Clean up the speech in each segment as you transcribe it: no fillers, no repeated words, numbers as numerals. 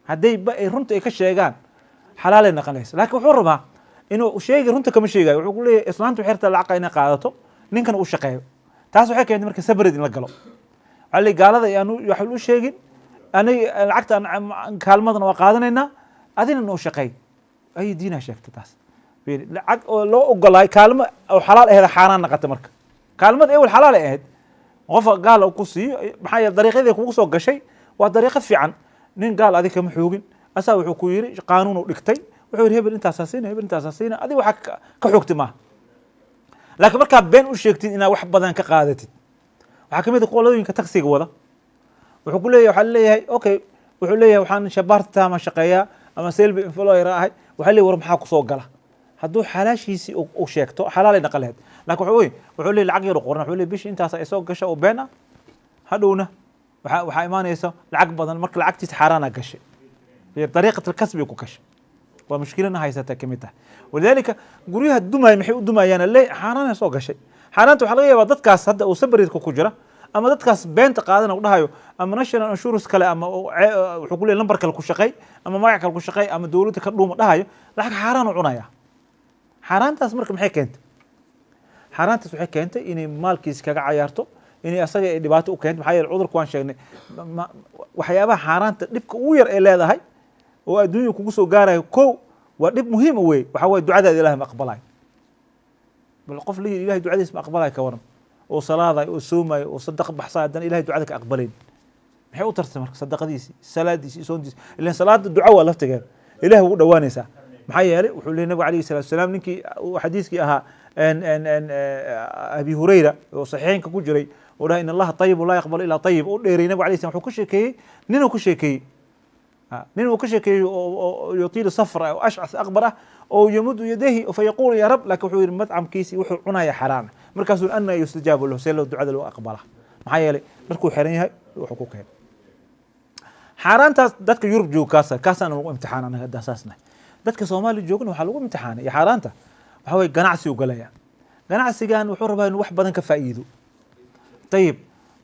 hadday runta ay ka sheegaan xalaalay noqonaysa laakiin wuxuu rabaa inuu sheegi runta kama sheegayo wuxuu ku leeyahay islaantu waxay rabtaa lacag inay qaadato ninkan uu shaqeeyo taas waxay keentay marka sabrid in la galo علي قال هذا يعني يحلو شيء أنا العقد أنا كلمة أنا قادنا أذن إنه شقي أي دينا شكت تاس لو أقول هاي كلمة أو حلال هذا حرام نقطة مرك كلمة إيه والحلال إيه غف قال أو قصي محايا الطريقة ذي كوكس وقع شيء والطريقة في عن نين قال هذه كم حقوق أسوي حقوقي قانون ولكتي وحور هبل أنت أساسين هبل أنت أساسين هذه وحق كحقوق ما لكن مركب بين وشيكتين إن واحد بدن كقادتي وحكمت قولين كتقسيق ولا وحقول لي وحل لي أوكي وحول لي وحن شبرت ما شقيا أما سلبي إنفلوي راعي وحلي ورم حاق صوق له هدو حلاش يسي أو شيكتو حلال نقلهد لكن وحول لي العقل يرقورنا وحول لي بيش أنت أسوق قشة وبينا هدونا وحيمان يسو العقل بدن مرك العقل تحرانا قشة هي طريقة الكسب يكو قشة ومشكلة هاي ستكمتها ولذلك قريها الدمى يمحي الدمى يعني اللي حرانا يسوق قشة حرانته حلقية ودتكاس هذا وسبريد كوجرة أما دتكاس بنت قادنا ودهايو أما نشر أنشورس كلا أما وحقول لي نمبر كالكوشقي أما ما يعكل كوشقي أما دولتك كلهم دهايو لكن حران وعنايا حران تاسمرك محي كنت حران تسمحي كنت إني مالكيس كعيارته إني أصلا دباتو كنت محي العذر كوان شيء وحيابها حران تدبك وير إلى هذا هاي والدنيا كوسو جارة كو ودب مهم وي وحاول الدعاء إلى مقبلاي بالقف لي إلهي دعاء اسم أقبلها كورم وصلاة وسومة وصدق بحصاد إلهي دعاءك أقبلين محيو ترتمر صدق ديسي صلاة ديسي سون ديسي اللي صلاة الدعاء ولا افتقر إلهي هو دوانيسا محيا وحول النبي عليه الصلاة والسلام نكي وحديثك أها أن أبي هريرة وصحيحين كجري ولا إن الله طيب ولا يقبل إلا طيب وديري النبي عليه الصلاة والسلام كشكي نينو كشكي نينو كشكي يطيل صفرة أو أشعث أقبره أو يمد يديه فيقول يا رب لك وحور مطعم كيسي وحور عناية حرام مركز أن يستجاب له سيلو الدعاء له أقبله محيا لي مركو حرينها وحقوقها حرام دتك يورب جو كاسا أنا امتحان أنا هذا أساسنا دتك صومالي جوجن وحلو امتحان يا حرامته وحوي قناعسي وقلايا قناعسي كان وحور بين واحد بدن كفايده طيب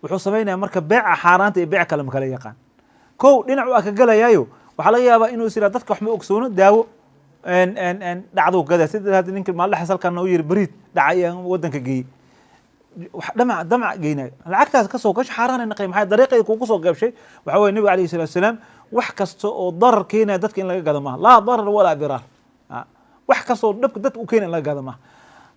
وحو صبينا مركب بيع حرامته بيع كلام كلا يقان كو دينعو أكقلايايو وحلا يابا إنه يصير دتك وحمي أكسونه داو ان دعدو كذا سيد هذا نينك ما حصل كان انه يربريد دعاي ودنك جي دمع جينا العكس كسو كش حاران ان قيم هاي طريقه كوكو سو غاب شيء waxa way nabi kaleey sallallahu alayhi wasallam wax kasto oo darar keenay dadka in laga gado ma la darar wala dirar wax kasto dabka dadka u keenay laga gado ma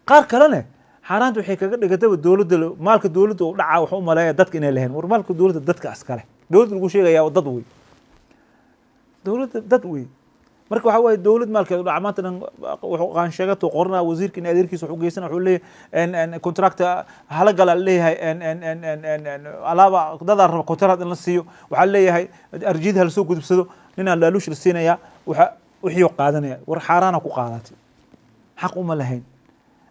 qaar kalena xaaraantu waxay kaga dhigatay dawladda maalka dawladda oo dhaca wax u maleeya dadka inay leeyahay war maalka dawladda dadka askale dawladda lagu sheegaya dad weey dawladda dad weey marka waxa way dawlad maalkeedu dhacmaantan wuxuu qaan sheegato qorna wasiirka in adeerkiisa wuxuu geysana wuxuu leeyahay en contract hala gal leeyahay en alaaba dadar raba contract in la siiyo waxa leeyahay arjid hal soo gudubsado ninaan laaluush la siinaya wixii qaadanaya war xaaraana ku qaadatay xaq uma lahayn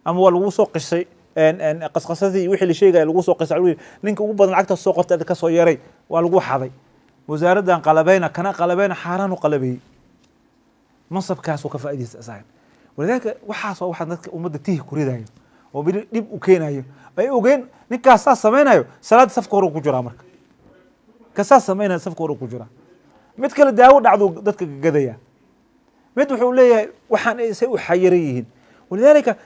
ama waa lagu soo qisay en qasqasadii wixii la sheegay lagu soo qisay ninka ugu badan lacagta soo qortay ka soo yaray waa lagu xaday wasaaraddan qalabayna kana qalabayna xaaraan u qalabay منصب كاس وكفائدة أساسا ولذلك وحاسة واحد نتك ومدة تيه كوريدايو وبيدب وكينايو أي وجين نكاساس سمينايو سلاد صفقة روك وجرا مرك كاساس سمينا صفقة روك وجرا متكل داود عضو دتك قضية مدو حوليه وحن يسوي حيريين ولذلك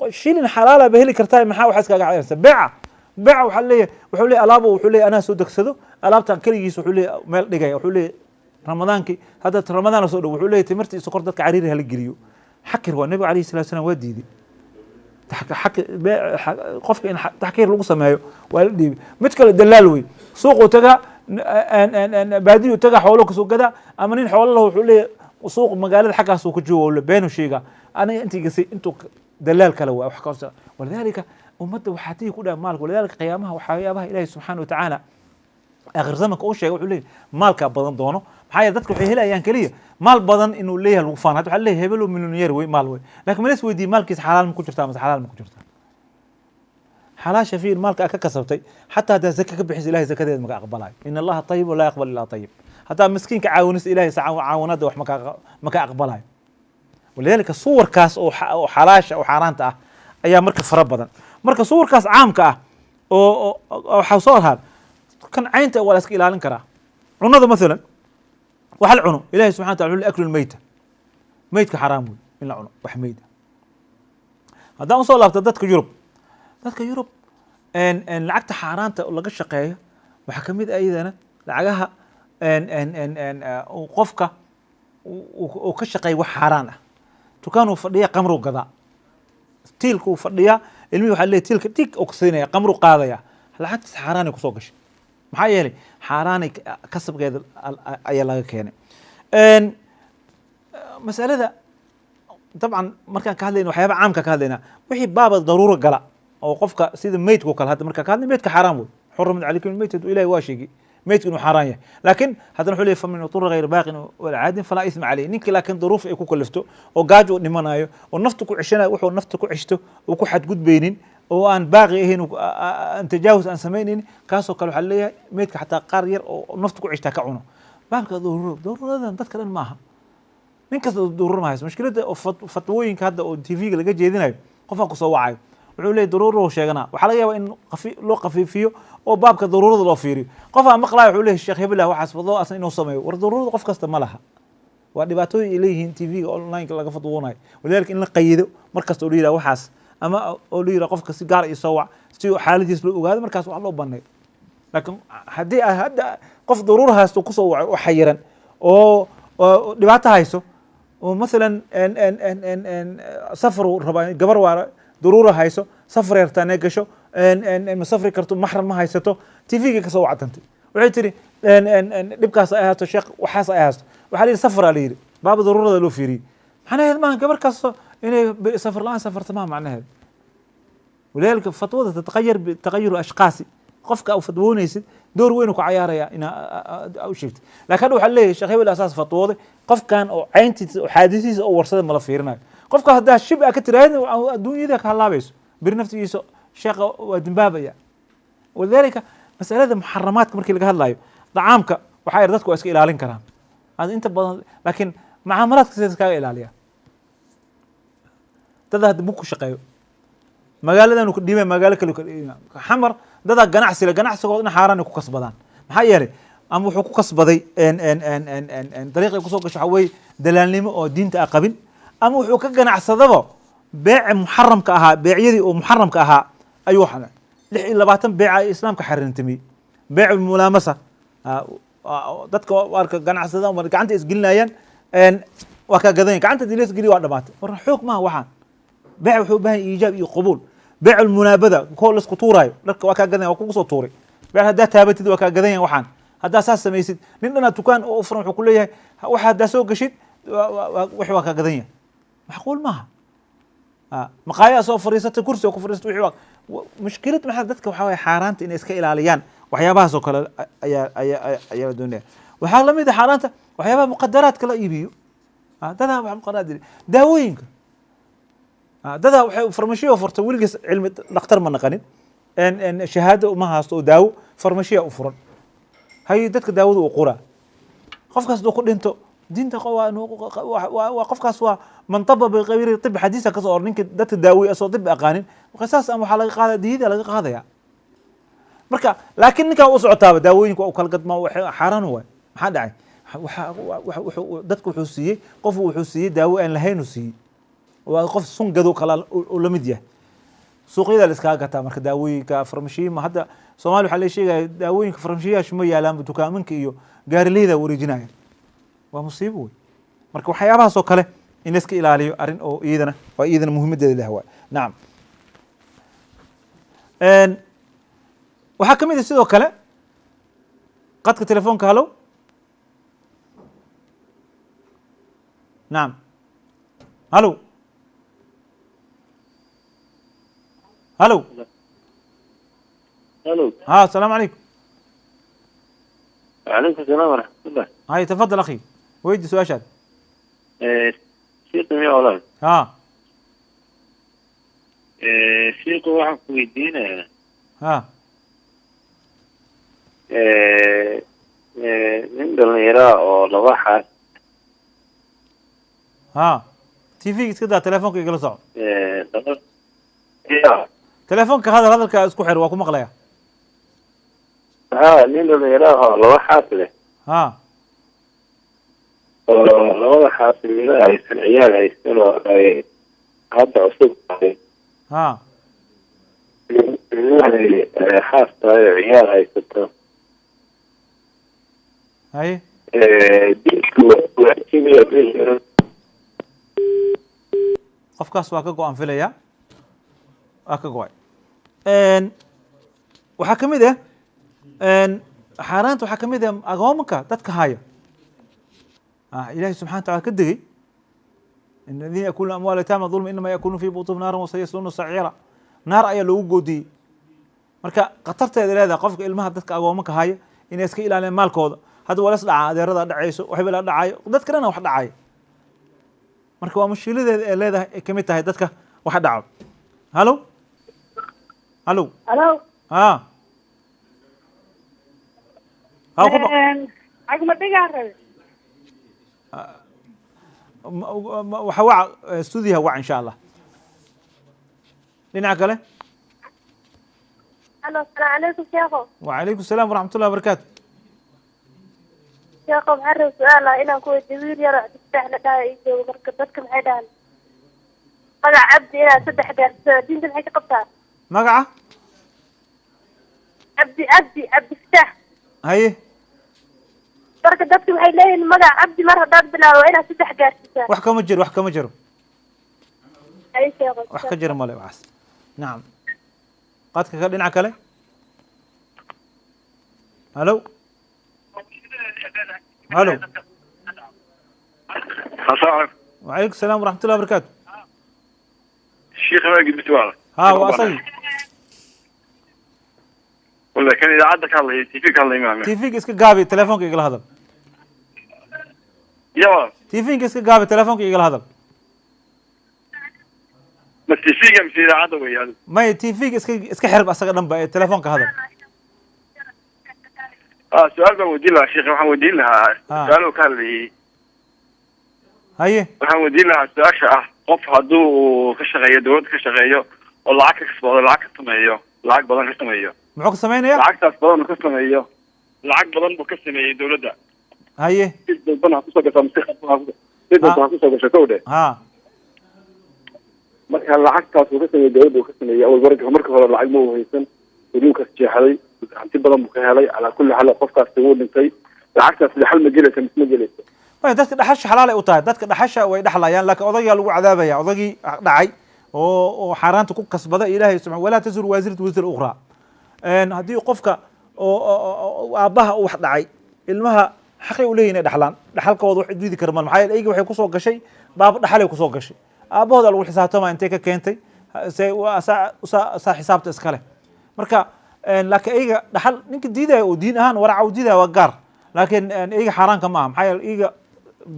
شيل حلالة بهلي كرتاي محاو حسك قاعد بيع وحليه ألابه وحليه أنا سودك سدو ألابتان كليجيس وحليه مال دقاي وحليه رمضانك هذا رمضان رسول وحول لي تمرتي سكر دك عريري هالجريو حكر هو النبي عليه الصلاة والسلام وديدي حك قفك إن تحكير لقصة مايو والدي متكل الدلالوي سوق وتجا ان بادي وتجا حولك سوق كذا أمانين حول الله وحول لي سوق مقالة حكى سوق جوا ولا بينه شيء أنا أنت قصي أنتوا دلال كلوا أو حكى ولذلك أمته وحاتيه كلها مالك ولذلك قيامها وحيابها إلهي سبحانه وتعالى آخر زمانك أول شيء يقول لي مالك بدن دونه حياة dadku waxay helayaan kaliya maal badan inuu leeyahay lagu faanad waxa leeyahay hebel oo milyoneer way maal way laakiin ma isweydiin maalkiis xalaal ma ku jirtaa ama xalaal ma ku jirtaa xalaasha fiir maalka ka kasabtay hatta hada zakka ka bixis ilaahay zakadeed ma ka aqbalay in allaha tayyib la yaqbal illa tayyib hatta miskiinka caawinis ilaahay caawinada wax ma ka aqbalay walidalika suwarkaas oo xalaasha oo xaraanta ah ayaa marka fara badan marka suwarkaas caamka ah oo waxa soo har kan caynta wala iska ilaalin karaa cunada mesela وحل عنو إلهي سبحانه وتعالى أكل الميتة ميتك حرام من العنو وحميدة هذا وصل الله تدتك يوروب إن لعقت حارانته ولا قش شقية وحكميد أيضا لعجها إن وقفك وكشقي وحرانة تكانوا فردية قمرو قضاء تيلكو فردية المي وحلي تيك أكسينية قمرو قاضية لعقت حرانة كسوقش maxaa yeelay xaaraanay kasabkeeda ayaa laga keenay masalada dabcan markaan ka hadlayna waxyaaba caamka ka hadlayna wixii baaba daruuro gala oo qofka sida meydka kale hadda markaan ka hadlay meydka xaaraan wey xurmad calaykum meydka ilaahay waa sheegay meydka inuu xaaraan yahay laakiin haddana wuxuu leeyahay famin utur ghayr baaqin wala caadin falaa isma calayh ninkii laakiin duruuf ay ku kalifto oo gaajo u dhimanayo oo naftu ku ceshanayo wuxuu nafta ku ceshto uu ku xadgudbaynin oo aan baaqi ahayn aan tajaawus aan sameynaynin kaasoo kale waxaa leeyahay meydka xataa qaar yar oo nafta ku ceshtaa ka cuno baabka daruuradan dadka dhan maaha nin kasta daruuro ma hayso mushkiladda fatwooyinka hadda oo tv-ga laga jeedinayo qofaa kusoo wacayo wuxuu leeyahy daruuro sheeganaa waxaa laga yaabaa in loo qafiifiyo oo baabka daruurada loo fiiriyo qofaa maqlaya wuxuu leeyahy sheekh hebel waxaas fadlo asna inuu sameeyo war daruurada qof kasta ma laha waa dhibaatooyin ay leeyihiin tv-ga online laga fatwoonayo walidaalika in la qayido markasta oo la yidhaha waxaas ama oo la yidhaha qofka si gaar iyo soo wac si xaaladiis loo ogaado markaas wax loo baneeyo laakiin haddii hadda qof daruuro haysto kusoo waco oo xayiran oo dhibaato hayso oo masalan safar rabaa gabar waa daruuro hayso safar yartaa inay gasho ma safri karto maxram ma haysato tv-ga kasoo wacdantay waxay tiri dhibkaas ay ahaato sheekh waxaas ay ahaato waxaa la yidhi safaraa la yidhi baaba daruurada loo fiiriyey macnaheed maaha gabar kasto inay safar la-aan safarta maha macnaheed walidaalika fatwada tataqayar bitaqayur ashqaasi qofka u fatwoonaysid door weyn ku cayaaraya inaa u sheegtay laakiin waxaa leeyahay sheekh hebel asaas fatwooday qofkan oo cayntiisa oo xaadisiisa oo warsada mala fiirinayo qofka haddaa shib a ka tiraahid adduunyada ka halaabayso beri naftigiisa sheekha waa dimbaabaya walidaalika masalada muxaramaadka markii laga hadlayo dacaamka waxaa yar dadku waa iska ilaalin karaan hada inta badan laakiin mucaamalaadka sida iskaga ilaaliya dada hadda bug ku shaqeeyo magaaladan ku dhiibay magaalo kale xamar dada ganacsiga ganacsigooda xaaraan ku kasbadaan maxaa yeelay ama wuxuu ku kasbaday dariiqay kusoo gasho waxa weeye dalaalnimo oo diinta ah qabin ama wuxuu ka ganacsadaba beec muxaramka ahaa beecyadii oo muxaramka ahaa ayuu waxana 26 beec ay islaamka xarintamay beec mulaamasa dadka warka ganacsada mar gacanta isgelinayaan waa ka gadan gacanta dilis geli waa dhamaatay war xoog ma waxaan beec wuxuu baahan iijaab iyo qabuul beec munabada koo la isku tuurayo dadka waa ka gadan waa ku soo tuuray beec hadaa taabatid waa ka gadan waxaan hadaa saas samaysid nin dhana dukaan oo furan wuxuu ku leeyahay waxa hadaa soo gashid wax waa ka gadan macquul maaha maqaaya soo fariisatay kursi oo ku fariisatay wixii mushkilad maxaa dadka waxa way xaaraanta inay iska ilaaliyaan waxyaabahaas oo kale ayaa doonaya waxaa la mid ah xaaraanta waxyaabaha muqadaraadka la iibiyo dada wax muqadaraad daawooyinka dada waxay farmashiyo furtay wiligiis cilmi dhakhtar ma naqanin shahaado ma haasto oo daawo farmashiyo u furan hay dadka daawada u qura qofkaas doo ku dhinto diinta waa qofkaas waa man tabba bi ghayri tib xadiisa ka soo ninka dadka daawiye soo tib aqaanin qisaas ama waxa laga qaadaa diida laga qaadaya marka laakiin ninka uu socotaaba daawooyinka uu kala gadma xaraan way maxaa dhacay dadku wuxuu siiyey qof wuxuu siiyey daawo aan lahayn uu siiyey waa qof sun gado kala oo la mid yahay suuqyada la iska gataa marka daawooyinka farmashiyo ma hadda Soomaali waxa la sheegay daawooyinka farmashiyaasha ma yaalaan dukaamanka iyo gaarileeda wareejinaya waa musiibo wey marka waxyaabahaas oo kale in la iska ilaaliyo arrin oo iyadana muhiimadeeda leh waa naam waxaa ka mid ah sidoo kale qadka telefoonka halo naam halo halo الو السلام عليكم. وعليكم السلام ورحمة الله. هاي تفضل أخي ويدي سؤال شاد. شيخ يا ولد. شيخ واحد ويدينا. من دلنيرا أو لواحد. تيفي كده تلفونك يقول صعب. يا. تلفونك هذا كاسكو حلو واكو مقلية. من دلنيرا أو لواحد له. xaasilnimo aysan ciyaal haysan oo ay hadda cusub tahay ها inay xaas tahay oo ciyaal haysato هاي diinku waajibaya qofkaas waa ka go-an filaya waa ka go-ay waxaa ka mid ah xaaraanta waxaa ka mid ah agoomanka dadka haya ilaahay subxana wataala ka degay in aladiina yakuluna amwaala yataama dulma inama yakuluna fi butuunihim naaran wasayasluna saciira naar ayaa loogu goodiyey marka khatarteeda leedahay qofka ilmaha dadka agoomanka haya inay iska ilaaliyaan maalkooda hadda waa las dhacaa adeerada dhacayso waxba la dhacayo dad kalena wax dhacaya marka waa mushkiladeeda ee leedahay ay kamid tahay dadka wax dhaco halo halo Hello. ha ha ku Agma dhigaare. waxa wac stuudiyaha wac insha allah dhinaca kale Hello, salaam alaykum sheekho. وعليكم السلام ورحمة الله وبركاته Sheekho waxaan rabaa su'aal ah inaan ku weydiiyo wiil yar oo saddexna dhaa ii joogo marka dadka maxay dhahaan magac cabdi inaa saddex gaarsiiso diinta maxay ka qabtaa magaca cabdi fataax haye marka dadka waxay leeyihiin magac cabdi mar haddaad bilaabo waa inaad saddex gaarsiisaa wax kama jiro wax kama jiro ay sheekho wax ka jiro male waxaas nacam qadka ka dhinaca kale halo halo السلام وعليكم السلام ورحمة الله وبركاته الشيخ ماجد بتوعنا ها واصلي ولا كان اذا عندك الله تيفيك الله امامي تيفيك اسك قابي تليفونك يقل هذا يا تيفيك اسك قابي تليفونك يقل هذا بس تيفيك مش اذا عدوي يعني ما تيفيك اسك حرب اسك دنبا تليفونك هذا سؤال بودي لها الشيخ waxaan weydiin lahaa su'aalo ka hadlayay haye waxaan weydiin lahaa su'aasha ah qof hadduu ka shaqeeyo dawladda ka shaqeeyo oo lacag ka kasbado lacag ka sameeyo lacag badan ka sameeyo muxuu ka sameynaya lacagtaas badan ka sameeyo lacag badan buu ka sameeyay dawladda haye dadbana ku soo gashaa dadbana ku soo gashaa kowde ha marka lacagtaas uu ka sameeyay dawladda uu ka sameeyay awal marka hore lacag ma uu haysan wadinkaas jeexday hanti badan buu ka helay calaa kulli xal qofkaas uu dhintay lacagtaas xal ma gelaysa ma gelaysa dadka dhaxasha xalaal ay u tahay dadka dhaxasha way dhaxlayaan laakiin odayga lagu cadaabaya odagii dhacay oo xaaraanta ku kasbada ilaahay subxaanahu walaa tasur waasiratu wisra ukhra haddii qofka oo aabbaha uu wax dhacay ilmaha xaqay u leeyihiin dhaxlaan dhaxalkooda wax diidi kara maxaa yeelay ayga waxay ku soo gashay baaba dhaxalay ku soo gashay aabbahooda lagu xisaabtama intee ka keentay saa xisaabta iskale marka laakiin ayga dhaxal ninka diidaya oo diin ahaan waraca u diidaya waa gaar laakiin ayga xaaraanka ma aha maxaa yeelay ayga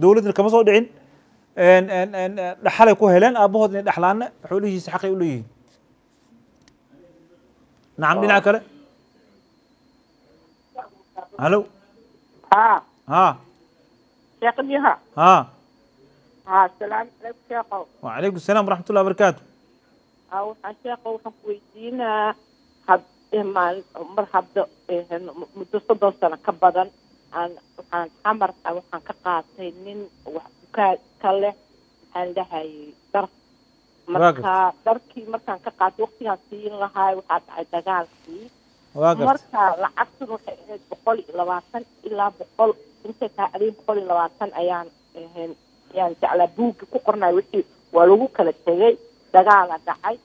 dawladna kama soo dhicin dhaxalay ku heleen aabahood inay dhaxlaana xoolihiisa xaqay u leeyihiin nacam dhinaca kale halo ها ها sheekh miyaha ها salaam alaykum sheekho وعليكم السلام ورحمة الله وبركاته waxaan sheekho waxaan ku weydiinaa mar hadda muddo 30 sano ka badan waxaan xamarka waxaan ka qaatay nin wax ka leh waxaan dhahayay dar marka darkii markaan ka qaatay waqtigaan siin lahaa waxaa dhacay dagaalkii marka lacagtuna waxay ahayd 120 ilaa 100 intay tahay 120 ayaan jeclaa buugga ku qornay wixii waa lagu kala tegay dagaala dhacay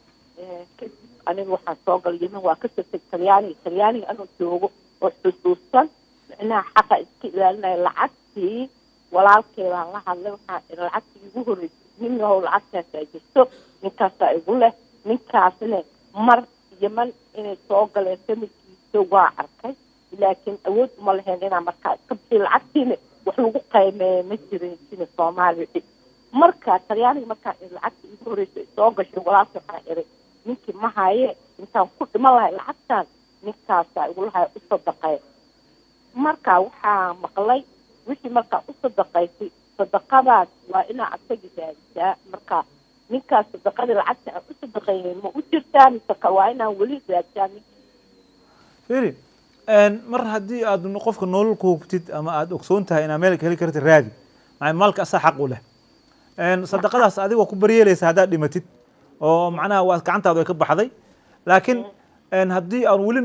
kadib aniga waxaan soo galay yemen waa ka sirtay talyaaniga anuu joogo oo xusuusan micnaha xaqa iska ilaalinaya lacagtii walaalkeedaan la hadlay waxaa lacagtii igu horreysay nin yahow lacagtaasaa jirto ninkaasaa igu leh ninkaasna mar yemen inay soo galeen familkiisa waa arkay laakiin awood uma lahayn inaa markaa iska bixiyo lacagtiina wax lagu qiimeeya ma jirin sida soomaaliya marka talyaaniga markaa lacagtii igu horreysay soo gashay walaalkii waxaa iray ninkii ma haye intaan ku dhiman lahay lacagtaan ninkaasaa igu lahay u sadaqee marka waxaa maqlay wixii markaa u sadaqaysay sadaqadaas waa inaa asaga raadisaa marka ninkaas sadaqadii lacagta aan u sadaqaynin ma u jirtaa mise waa inaan weli raadisaa firi mar haddii aad qofka nolol ku hugtid ama aad ogsoon tahay inaad meel heli kartid raadi maalka asaa xaq u leh sadaqadaas adigoo ku baryeelaysa haddaad dhimatid oo macnaha waa gacantaadu ay ka baxday laakiin haddii aan weli